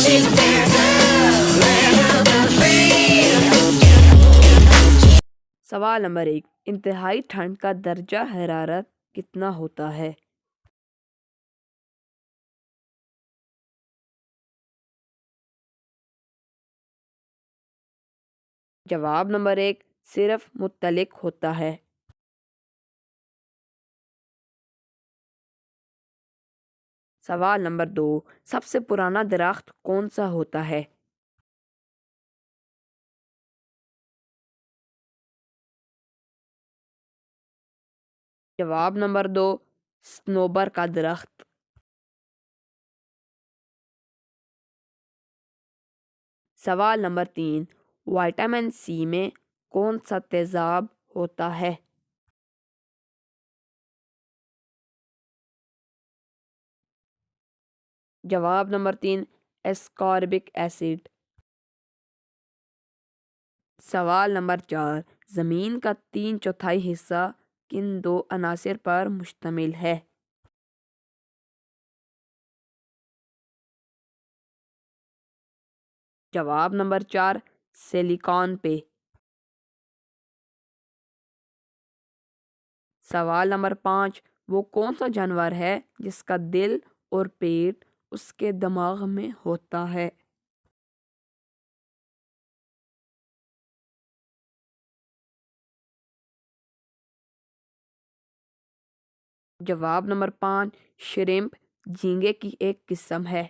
she's a fair girl, land of the free. سوال number 1، انتہائی ٹھنڈ کا درجہ حرارت کتنا ہوتا ہے؟ جواب نمبر 1، صرف متعلق ہوتا ہے۔ سوال نمبر 2، سب سے پرانا درخت کون سا ہوتا ہے؟ جواب نمبر 2، صنوبر کا درخت۔ سوال نمبر 3، وٹامن سی میں کون سا تیزاب ہوتا ہے؟ جواب نمبر 3، اسکاربک ایسڈ۔ سوال نمبر 4، زمین کا 3/4 حصہ کن 2 عناصر پر مشتمل ہے؟ جواب نمبر 4، سلیکان پہ۔ سوال نمبر 5، وہ کون سا جانور ہے جس کا دل اور پیٹ اس کے دماغ میں ہوتا ہے؟ جواب نمبر 5، شریمپ جھینگے کی ایک قسم ہے۔